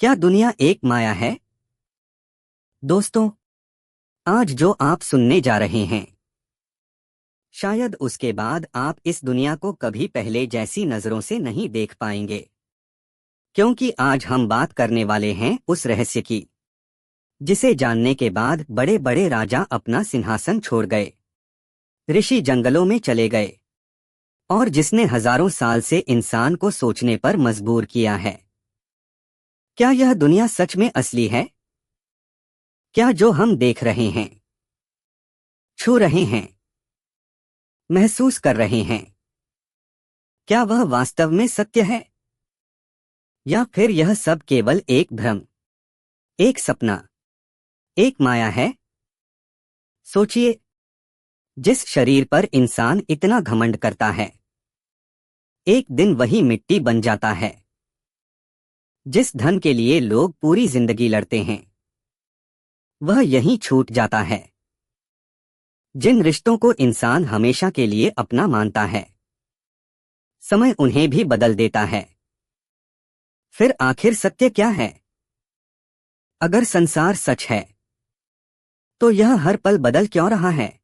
क्या दुनिया एक माया है? दोस्तों, आज जो आप सुनने जा रहे हैं, शायद उसके बाद आप इस दुनिया को कभी पहले जैसी नजरों से नहीं देख पाएंगे। क्योंकि आज हम बात करने वाले हैं उस रहस्य की, जिसे जानने के बाद बड़े बड़े राजा अपना सिंहासन छोड़ गए, ऋषि जंगलों में चले गए, और जिसने हजारों साल से इंसान को सोचने पर मजबूर किया है। क्या यह दुनिया सच में असली है? क्या जो हम देख रहे हैं, छू रहे हैं, महसूस कर रहे हैं, क्या वह वास्तव में सत्य है? या फिर यह सब केवल एक भ्रम, एक सपना, एक माया है? सोचिए, जिस शरीर पर इंसान इतना घमंड करता है, एक दिन वही मिट्टी बन जाता है। जिस धन के लिए लोग पूरी जिंदगी लड़ते हैं, वह यहीं छूट जाता है। जिन रिश्तों को इंसान हमेशा के लिए अपना मानता है, समय उन्हें भी बदल देता है। फिर आखिर सत्य क्या है? अगर संसार सच है, तो यह हर पल बदल क्यों रहा है?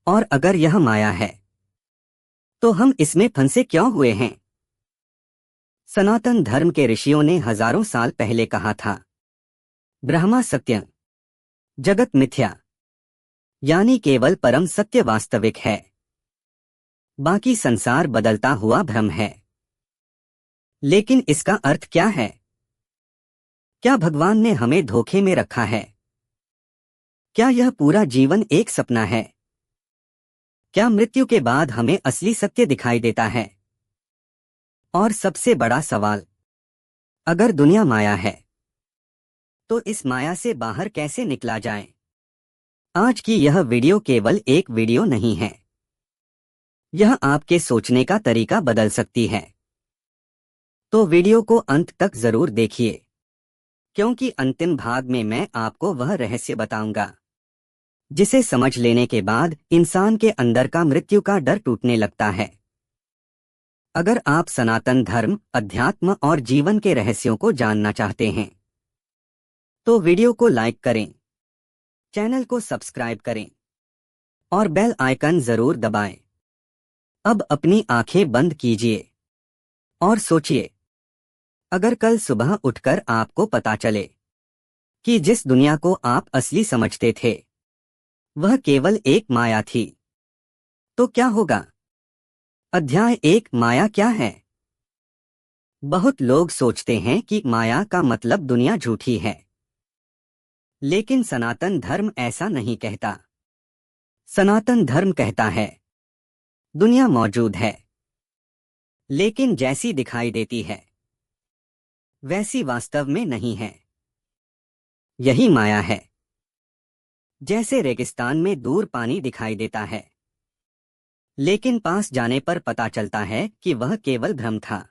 और अगर यह माया है, तो हम इसमें फंसे क्यों हुए हैं? सनातन धर्म के ऋषियों ने हजारों साल पहले कहा था, ब्रह्मा सत्य, जगत मिथ्या, यानी केवल परम सत्य वास्तविक है, बाकी संसार बदलता हुआ भ्रम है। लेकिन इसका अर्थ क्या है? क्या भगवान ने हमें धोखे में रखा है? क्या यह पूरा जीवन एक सपना है? क्या मृत्यु के बाद हमें असली सत्य दिखाई देता है? और सबसे बड़ा सवाल, अगर दुनिया माया है, तो इस माया से बाहर कैसे निकला जाए? आज की यह वीडियो केवल एक वीडियो नहीं है, यह आपके सोचने का तरीका बदल सकती है। तो वीडियो को अंत तक जरूर देखिए, क्योंकि अंतिम भाग में मैं आपको वह रहस्य बताऊंगा, जिसे समझ लेने के बाद इंसान के अंदर का मृत्यु का डर टूटने लगता है। अगर आप सनातन धर्म, अध्यात्म और जीवन के रहस्यों को जानना चाहते हैं, तो वीडियो को लाइक करें, चैनल को सब्सक्राइब करें और बेल आइकन जरूर दबाएं। अब अपनी आंखें बंद कीजिए और सोचिए, अगर कल सुबह उठकर आपको पता चले कि जिस दुनिया को आप असली समझते थे, वह केवल एक माया थी, तो क्या होगा? अध्याय 1, माया क्या है? बहुत लोग सोचते हैं कि माया का मतलब दुनिया झूठी है, लेकिन सनातन धर्म ऐसा नहीं कहता। सनातन धर्म कहता है, दुनिया मौजूद है, लेकिन जैसी दिखाई देती है, वैसी वास्तव में नहीं है। यही माया है। जैसे रेगिस्तान में दूर पानी दिखाई देता है, लेकिन पास जाने पर पता चलता है कि वह केवल भ्रम था।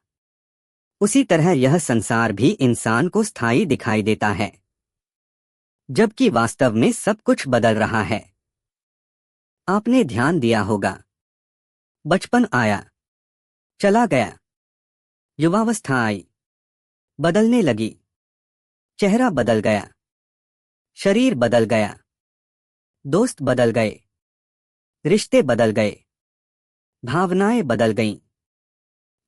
उसी तरह यह संसार भी इंसान को स्थायी दिखाई देता है, जबकि वास्तव में सब कुछ बदल रहा है। आपने ध्यान दिया होगा, बचपन आया, चला गया, युवावस्था आई, बदलने लगी, चेहरा बदल गया, शरीर बदल गया, दोस्त बदल गए, रिश्ते बदल गए, भावनाएं बदल गईं।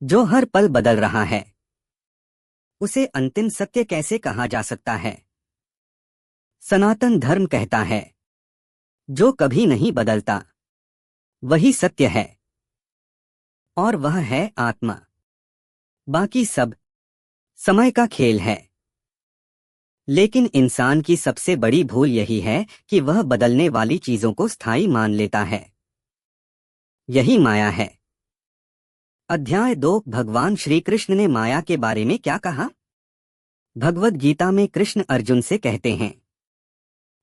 जो हर पल बदल रहा है, उसे अंतिम सत्य कैसे कहा जा सकता है? सनातन धर्म कहता है, जो कभी नहीं बदलता, वही सत्य है, और वह है आत्मा। बाकी सब समय का खेल है। लेकिन इंसान की सबसे बड़ी भूल यही है कि वह बदलने वाली चीजों को स्थायी मान लेता है। यही माया है। अध्याय 2, भगवान श्री कृष्ण ने माया के बारे में क्या कहा? भगवद गीता में कृष्ण अर्जुन से कहते हैं,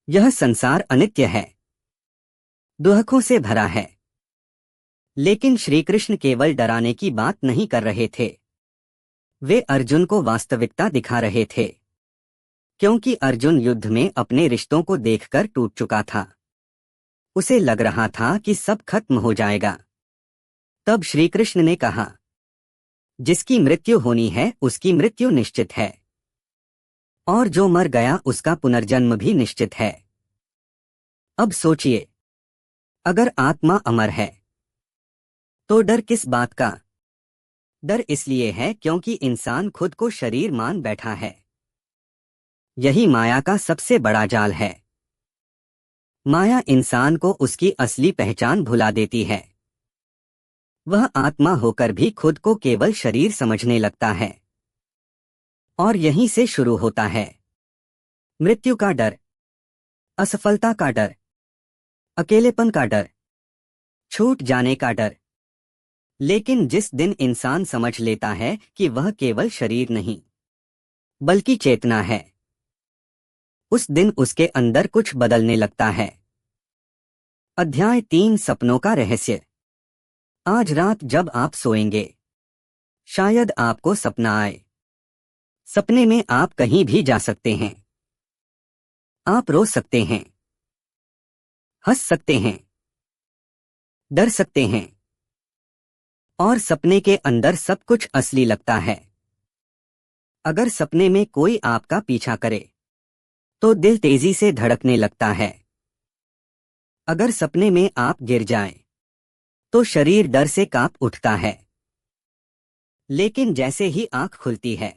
यह संसार अनित्य है, दुखों से भरा है। लेकिन श्री कृष्ण केवल डराने की बात नहीं कर रहे थे, वे अर्जुन को वास्तविकता दिखा रहे थे। क्योंकि अर्जुन युद्ध में अपने रिश्तों को देखकर टूट चुका था। उसे लग रहा था कि सब खत्म हो जाएगा। तब श्री कृष्ण ने कहा, जिसकी मृत्यु होनी है उसकी मृत्यु निश्चित है। और जो मर गया उसका पुनर्जन्म भी निश्चित है। अब सोचिए, अगर आत्मा अमर है तो डर किस बात का? डर इसलिए है क्योंकि इंसान खुद को शरीर मान बैठा है। यही माया का सबसे बड़ा जाल है। माया इंसान को उसकी असली पहचान भुला देती है। वह आत्मा होकर भी खुद को केवल शरीर समझने लगता है। और यहीं से शुरू होता है मृत्यु का डर, असफलता का डर, अकेलेपन का डर, छूट जाने का डर। लेकिन जिस दिन इंसान समझ लेता है कि वह केवल शरीर नहीं बल्कि चेतना है, उस दिन उसके अंदर कुछ बदलने लगता है। अध्याय 3, सपनों का रहस्य। आज रात जब आप सोएंगे, शायद आपको सपना आए। सपने में आप कहीं भी जा सकते हैं। आप रो सकते हैं, हंस सकते हैं, डर सकते हैं, और सपने के अंदर सब कुछ असली लगता है। अगर सपने में कोई आपका पीछा करे तो दिल तेजी से धड़कने लगता है। अगर सपने में आप गिर जाएं तो शरीर डर से कांप उठता है। लेकिन जैसे ही आंख खुलती है,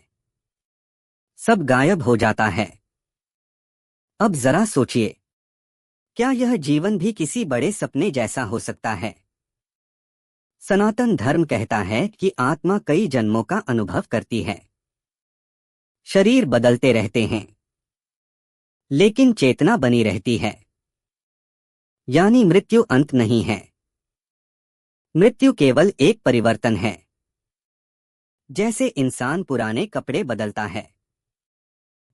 सब गायब हो जाता है। अब जरा सोचिए, क्या यह जीवन भी किसी बड़े सपने जैसा हो सकता है? सनातन धर्म कहता है कि आत्मा कई जन्मों का अनुभव करती है। शरीर बदलते रहते हैं, लेकिन चेतना बनी रहती है। यानी मृत्यु अंत नहीं है। मृत्यु केवल एक परिवर्तन है। जैसे इंसान पुराने कपड़े बदलता है,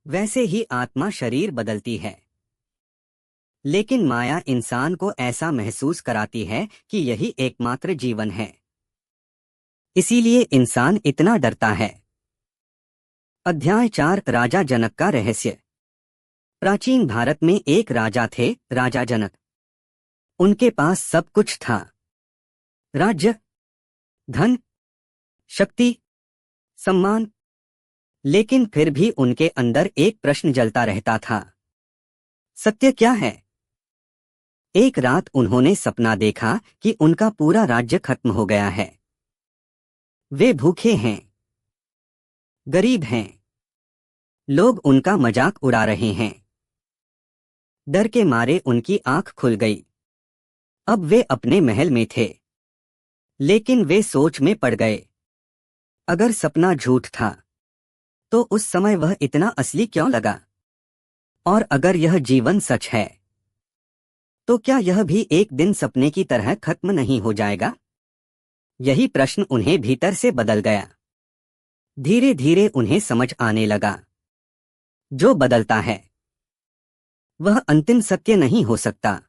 वैसे ही आत्मा शरीर बदलती है। लेकिन माया इंसान को ऐसा महसूस कराती है कि यही एकमात्र जीवन है। इसीलिए इंसान इतना डरता है। अध्याय 4, राजा जनक का रहस्य। प्राचीन भारत में एक राजा थे, राजा जनक। उनके पास सब कुछ था, राज्य, धन, शक्ति, सम्मान। लेकिन फिर भी उनके अंदर एक प्रश्न जलता रहता था, सत्य क्या है? एक रात उन्होंने सपना देखा कि उनका पूरा राज्य खत्म हो गया है। वे भूखे हैं, गरीब हैं, लोग उनका मजाक उड़ा रहे हैं। डर के मारे उनकी आंख खुल गई। अब वे अपने महल में थे, लेकिन वे सोच में पड़ गए। अगर सपना झूठ था तो उस समय वह इतना असली क्यों लगा? और अगर यह जीवन सच है तो क्या यह भी एक दिन सपने की तरह खत्म नहीं हो जाएगा? यही प्रश्न उन्हें भीतर से बदल गया। धीरे धीरे उन्हें समझ आने लगा, जो बदलता है वह अंतिम सत्य नहीं हो सकता।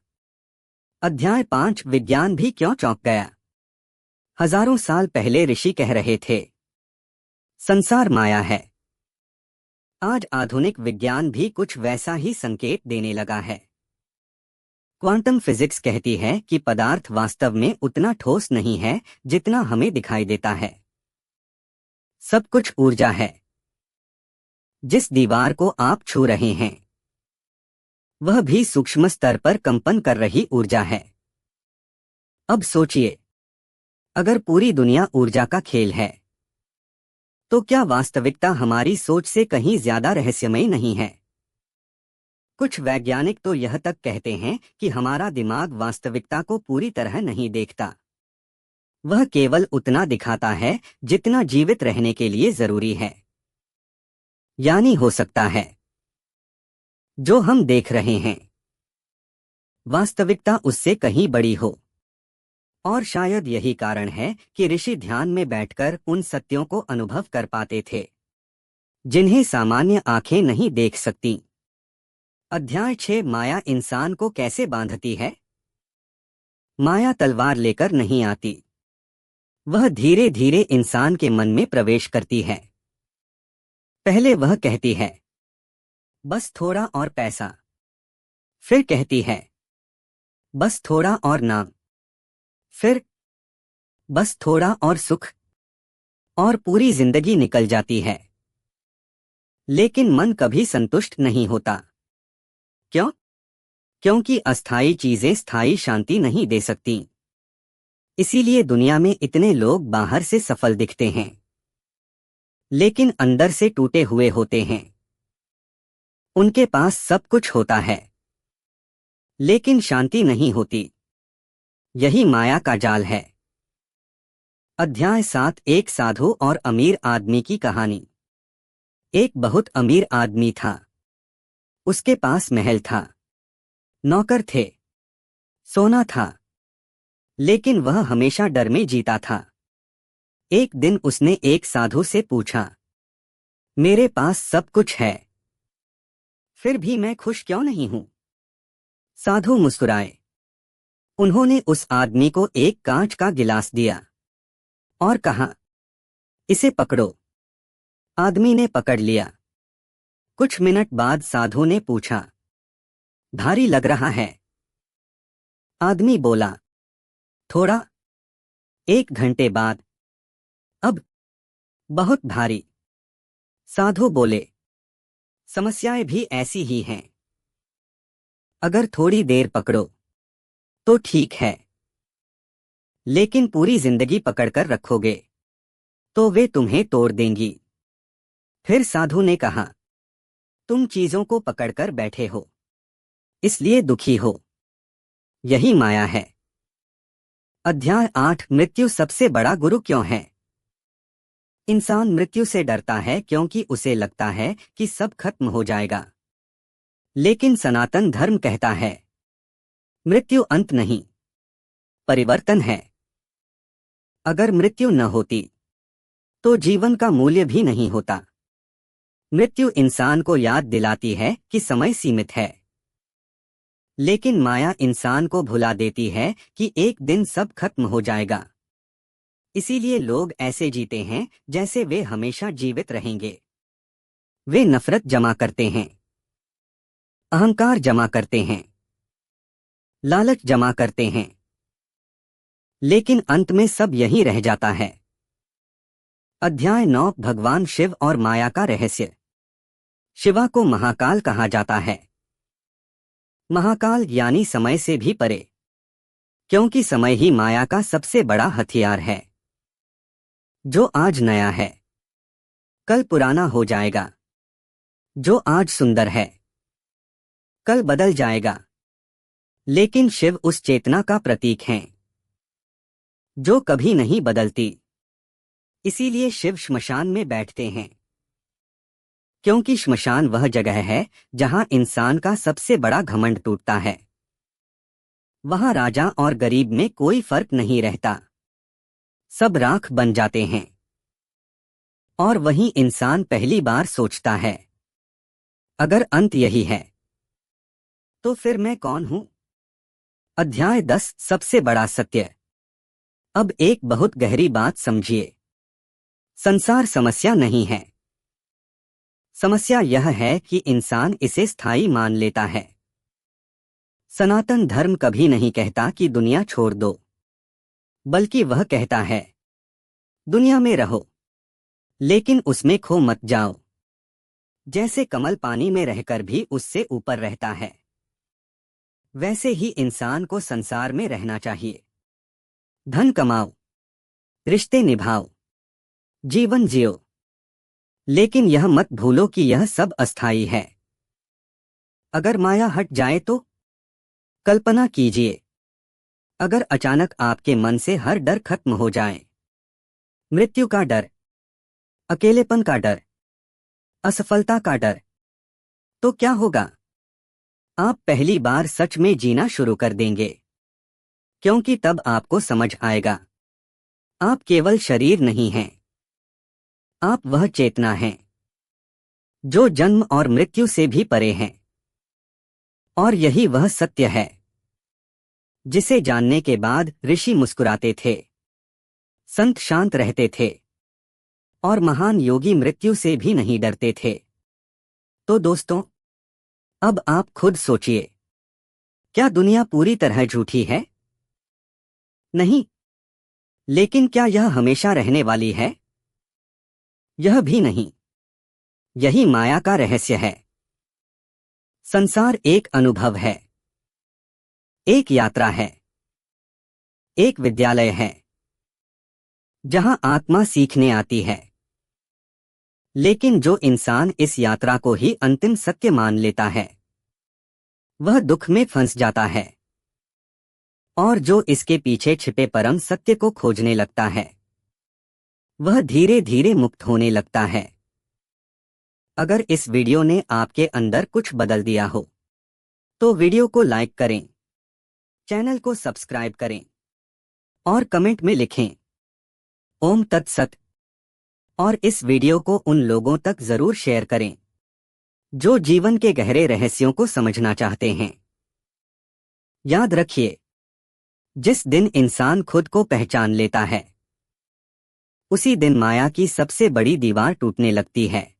अध्याय 5, विज्ञान भी क्यों चौंक गया। हजारों साल पहले ऋषि कह रहे थे, संसार माया है। आज आधुनिक विज्ञान भी कुछ वैसा ही संकेत देने लगा है। क्वांटम फिजिक्स कहती है कि पदार्थ वास्तव में उतना ठोस नहीं है जितना हमें दिखाई देता है। सब कुछ ऊर्जा है। जिस दीवार को आप छू रहे हैं वह भी सूक्ष्म स्तर पर कंपन कर रही ऊर्जा है। अब सोचिए, अगर पूरी दुनिया ऊर्जा का खेल है तो क्या वास्तविकता हमारी सोच से कहीं ज्यादा रहस्यमय नहीं है? कुछ वैज्ञानिक तो यह तक कहते हैं कि हमारा दिमाग वास्तविकता को पूरी तरह नहीं देखता। वह केवल उतना दिखाता है जितना जीवित रहने के लिए जरूरी है। यानी हो सकता है जो हम देख रहे हैं वास्तविकता उससे कहीं बड़ी हो। और शायद यही कारण है कि ऋषि ध्यान में बैठकर उन सत्यों को अनुभव कर पाते थे जिन्हें सामान्य आंखें नहीं देख सकती। अध्याय 6, माया इंसान को कैसे बांधती है। माया तलवार लेकर नहीं आती, वह धीरे धीरे इंसान के मन में प्रवेश करती है। पहले वह कहती है, बस थोड़ा और पैसा। फिर कहती है, बस थोड़ा और नाम। फिर बस थोड़ा और सुख। और पूरी जिंदगी निकल जाती है। लेकिन मन कभी संतुष्ट नहीं होता। क्यों? क्योंकि अस्थायी चीजें स्थायी शांति नहीं दे सकती। इसीलिए दुनिया में इतने लोग बाहर से सफल दिखते हैं, लेकिन अंदर से टूटे हुए होते हैं। उनके पास सब कुछ होता है, लेकिन शांति नहीं होती। यही माया का जाल है। अध्याय 7। एक साधु और अमीर आदमी की कहानी। एक बहुत अमीर आदमी था। उसके पास महल था, नौकर थे, सोना था, लेकिन वह हमेशा डर में जीता था। एक दिन उसने एक साधु से पूछा, मेरे पास सब कुछ है, फिर भी मैं खुश क्यों नहीं हूं? साधु मुस्कुराए। उन्होंने उस आदमी को एक कांच का गिलास दिया और कहा, इसे पकड़ो। आदमी ने पकड़ लिया। कुछ मिनट बाद साधु ने पूछा, भारी लग रहा है? आदमी बोला, थोड़ा। 1 घंटे बाद, अब बहुत भारी। साधु बोले, समस्याएं भी ऐसी ही हैं। अगर थोड़ी देर पकड़ो तो ठीक है, लेकिन पूरी जिंदगी पकड़कर रखोगे तो वे तुम्हें तोड़ देंगी। फिर साधु ने कहा, तुम चीजों को पकड़कर बैठे हो, इसलिए दुखी हो। यही माया है। अध्याय 8। मृत्यु सबसे बड़ा गुरु क्यों है? इंसान मृत्यु से डरता है क्योंकि उसे लगता है कि सब खत्म हो जाएगा। लेकिन सनातन धर्म कहता है, मृत्यु अंत नहीं, परिवर्तन है। अगर मृत्यु न होती तो जीवन का मूल्य भी नहीं होता। मृत्यु इंसान को याद दिलाती है कि समय सीमित है, लेकिन माया इंसान को भुला देती है कि एक दिन सब खत्म हो जाएगा। इसीलिए लोग ऐसे जीते हैं जैसे वे हमेशा जीवित रहेंगे। वे नफरत जमा करते हैं, अहंकार जमा करते हैं, लालच जमा करते हैं, लेकिन अंत में सब यही रह जाता है। अध्याय 9। भगवान शिव और माया का रहस्य। शिवा को महाकाल कहा जाता है। महाकाल यानी समय से भी परे, क्योंकि समय ही माया का सबसे बड़ा हथियार है। जो आज नया है, कल पुराना हो जाएगा। जो आज सुंदर है, कल बदल जाएगा। लेकिन शिव उस चेतना का प्रतीक हैं जो कभी नहीं बदलती। इसीलिए शिव श्मशान में बैठते हैं, क्योंकि श्मशान वह जगह है जहां इंसान का सबसे बड़ा घमंड टूटता है। वहां राजा और गरीब में कोई फर्क नहीं रहता, सब राख बन जाते हैं। और वहीं इंसान पहली बार सोचता है, अगर अंत यही है तो फिर मैं कौन हूं? अध्याय 10। सबसे बड़ा सत्य। अब एक बहुत गहरी बात समझिए। संसार समस्या नहीं है। समस्या यह है कि इंसान इसे स्थायी मान लेता है। सनातन धर्म कभी नहीं कहता कि दुनिया छोड़ दो, बल्कि वह कहता है, दुनिया में रहो, लेकिन उसमें खो मत जाओ। जैसे कमल पानी में रहकर भी उससे ऊपर रहता है, वैसे ही इंसान को संसार में रहना चाहिए। धन कमाओ, रिश्ते निभाओ, जीवन जियो, लेकिन यह मत भूलो कि यह सब अस्थायी है। अगर माया हट जाए तो? कल्पना कीजिए, अगर अचानक आपके मन से हर डर खत्म हो जाए, मृत्यु का डर, अकेलेपन का डर, असफलता का डर, तो क्या होगा? आप पहली बार सच में जीना शुरू कर देंगे, क्योंकि तब आपको समझ आएगा, आप केवल शरीर नहीं हैं, आप वह चेतना हैं जो जन्म और मृत्यु से भी परे हैं। और यही वह सत्य है जिसे जानने के बाद ऋषि मुस्कुराते थे, संत शांत रहते थे, और महान योगी मृत्यु से भी नहीं डरते थे। तो दोस्तों, अब आप खुद सोचिए, क्या दुनिया पूरी तरह झूठी है? नहीं। लेकिन क्या यह हमेशा रहने वाली है? यह भी नहीं। यही माया का रहस्य है। संसार एक अनुभव है, एक यात्रा है, एक विद्यालय है जहां आत्मा सीखने आती है। लेकिन जो इंसान इस यात्रा को ही अंतिम सत्य मान लेता है वह दुख में फंस जाता है, और जो इसके पीछे छिपे परम सत्य को खोजने लगता है वह धीरे धीरे मुक्त होने लगता है। अगर इस वीडियो ने आपके अंदर कुछ बदल दिया हो तो वीडियो को लाइक करें, चैनल को सब्सक्राइब करें और कमेंट में लिखें ओम तत्सत। और इस वीडियो को उन लोगों तक जरूर शेयर करें जो जीवन के गहरे रहस्यों को समझना चाहते हैं। याद रखिए, जिस दिन इंसान खुद को पहचान लेता है उसी दिन माया की सबसे बड़ी दीवार टूटने लगती है।